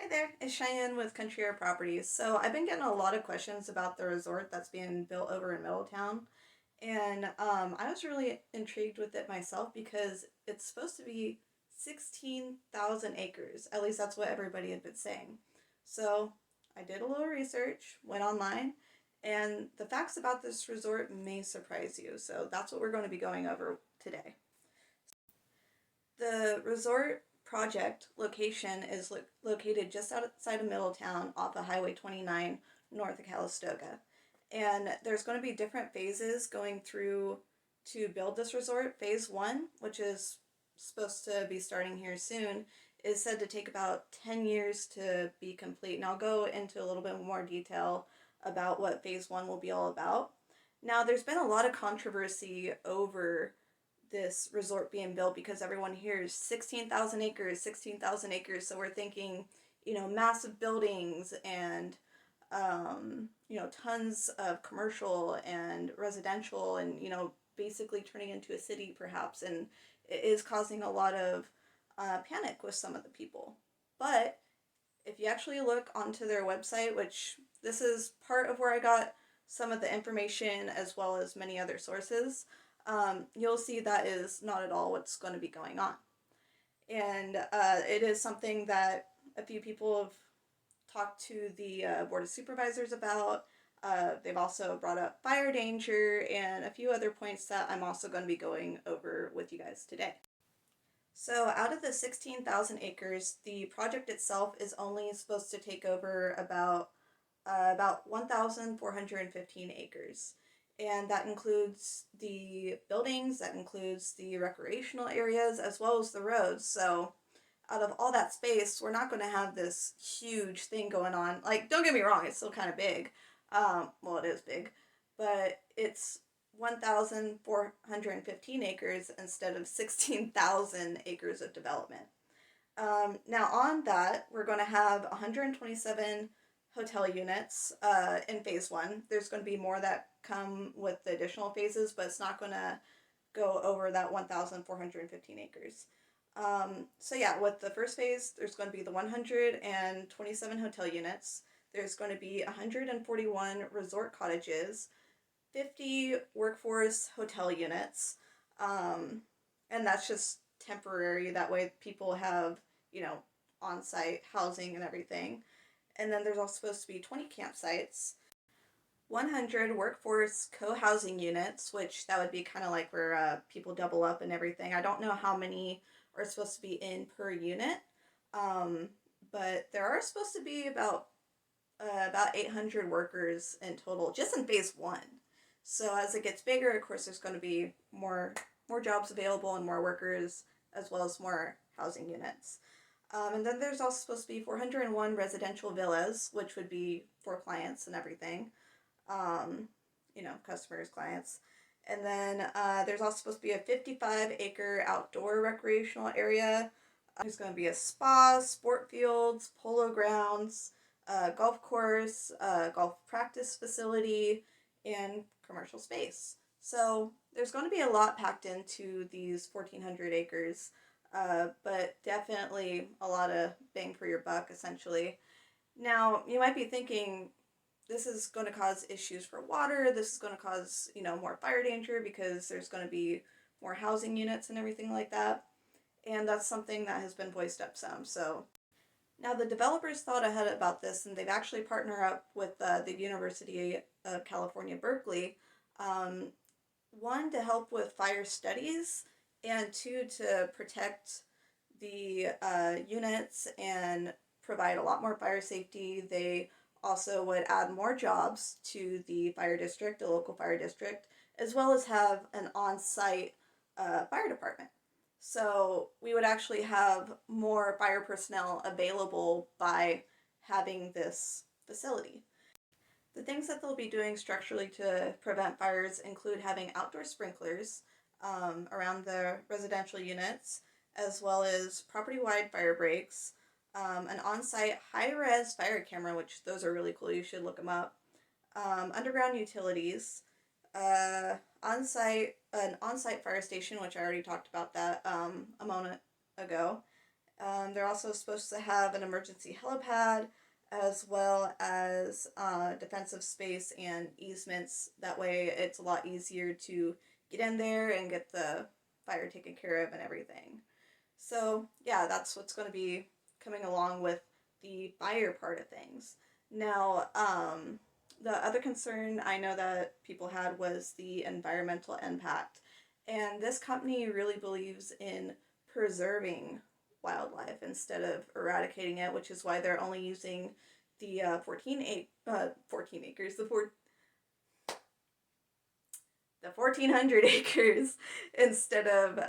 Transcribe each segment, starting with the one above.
Hi there, it's Cheyenne with Country Air Properties. So I've been getting a lot of questions about the resort that's being built over in Middletown, and I was really intrigued with it myself because it's supposed to be 16,000 acres. At least that's what everybody had been saying. So I did a little research, went online, and the facts about this resort may surprise you. So that's what we're going to be going over today. The resort project location is located just outside of Middletown off of Highway 29 north of Calistoga. And there's going to be different phases going through to build this resort. Phase 1, which is supposed to be starting here soon, is said to take about 10 years to be complete. And I'll go into a little bit more detail about what phase 1 will be all about. Now, there's been a lot of controversy over this resort being built because everyone hears 16,000 acres, 16,000 acres. So we're thinking, massive buildings and, tons of commercial and residential and, basically turning into a city perhaps. And it is causing a lot of panic with some of the people. But if you actually look onto their website, which this is part of where I got some of the information as well as many other sources, you'll see that is not at all what's going to be going on. And it is something that a few people have talked to the Board of Supervisors about. They've also brought up fire danger and a few other points that I'm also going to be going over with you guys today. So out of the 16,000 acres, the project itself is only supposed to take over about 1,415 acres. And that includes the buildings, that includes the recreational areas, as well as the roads. So out of all that space, we're not going to have this huge thing going on. Like, don't get me wrong, it's still kind of big. Well, it is big, but it's 1,415 acres instead of 16,000 acres of development. Now on that, we're going to have 127 hotel units in phase 1. There's going to be more that come with the additional phases, but it's not going to go over that 1,415 acres. So yeah, with the first phase, there's going to be the 127 hotel units. There's going to be 141 resort cottages, 50 workforce hotel units, and that's just temporary. That way people have, on-site housing and everything. And then there's also supposed to be 20 campsites, 100 workforce co-housing units, which that would be kind of like where people double up and everything. I don't know how many are supposed to be in per unit, but there are supposed to be about 800 workers in total, just in phase 1. So as it gets bigger, of course, there's going to be more jobs available and more workers, as well as more housing units. And then there's also supposed to be 401 residential villas, which would be for clients and everything. Customers, clients. And then there's also supposed to be a 55-acre outdoor recreational area. There's going to be a spa, sport fields, polo grounds, golf course, golf practice facility, and commercial space. So there's going to be a lot packed into these 1,400 acres. But definitely a lot of bang for your buck, essentially. Now, you might be thinking, this is going to cause issues for water, this is going to cause, more fire danger because there's going to be more housing units and everything like that. And that's something that has been voiced up some. So now the developers thought ahead about this, and they've actually partnered up with the University of California, Berkeley, one, to help with fire studies, and 2, to protect the units and provide a lot more fire safety. They also would add more jobs to the fire district, the local fire district, as well as have an on-site fire department. So we would actually have more fire personnel available by having this facility. The things that they'll be doing structurally to prevent fires include having outdoor sprinklers around the residential units, as well as property-wide fire breaks, an on-site high-res fire camera, which those are really cool, you should look them up, underground utilities, an on-site fire station, which I already talked about that a moment ago, They're also supposed to have an emergency helipad as well as defensive space and easements. That way it's a lot easier to get in there and get the fire taken care of and everything. So, yeah, that's what's going to be coming along with the fire part of things. Now, the other concern I know that people had was the environmental impact. And this company really believes in preserving wildlife instead of eradicating it, which is why they're only using the 14 acres, the 1400 acres instead of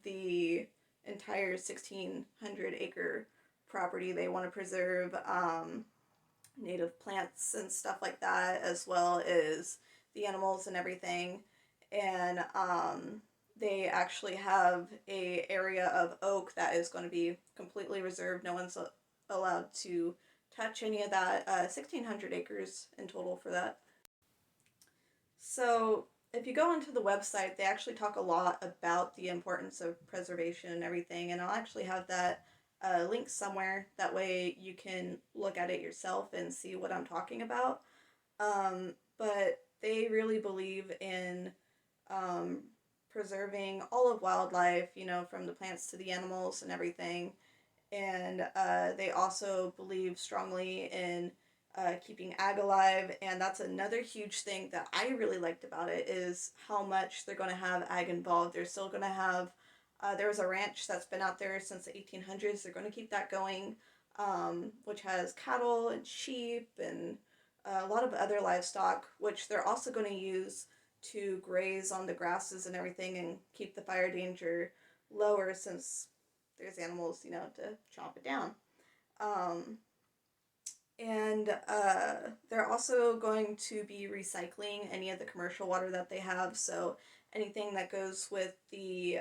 the entire 1600-acre property. They want to preserve native plants and stuff like that, as well as the animals and everything. And they actually have a area of oak that is going to be completely reserved. No one's allowed to touch any of that. 1600 acres in total for that. So if you go onto the website, they actually talk a lot about the importance of preservation and everything, and I'll actually have that link somewhere. That way you can look at it yourself and see what I'm talking about. But they really believe in um, preserving all of wildlife, you know, from the plants to the animals and everything. And they also believe strongly in keeping ag alive, and that's another huge thing that I really liked about it is how much they're going to have ag involved. They're still going to have there's a ranch that's been out there since the 1800s. They're going to keep that going, which has cattle and sheep and a lot of other livestock, which they're also going to use to graze on the grasses and everything and keep the fire danger lower since there's animals, you know, to chomp it down. Um, and they're also going to be recycling any of the commercial water that they have. So anything that goes with the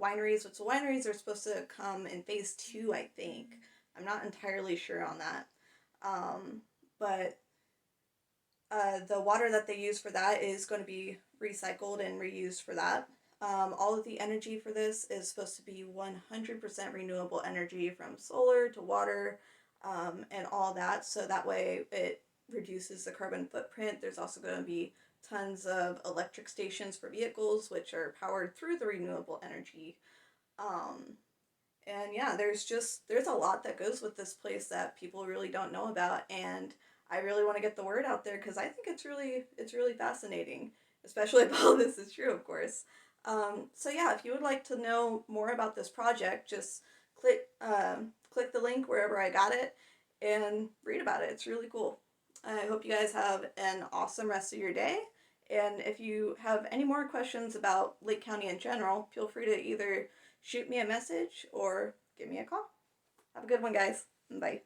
wineries, which the wineries are supposed to come in phase two, I think. I'm not entirely sure on that. But the water that they use for that is going to be recycled and reused for that. All of the energy for this is supposed to be 100% renewable energy from solar to water and all that. So that way it reduces the carbon footprint. There's also going to be tons of electric stations for vehicles, which are powered through the renewable energy. Um, and yeah, there's a lot that goes with this place that people really don't know about, and I really want to get the word out there because I think it's really fascinating, especially if all this is true, of course. So yeah, if you would like to know more about this project, just click the link wherever I got it and read about it. It's really cool. I hope you guys have an awesome rest of your day. And if you have any more questions about Lake County in general, feel free to either shoot me a message or give me a call. Have a good one, guys. Bye.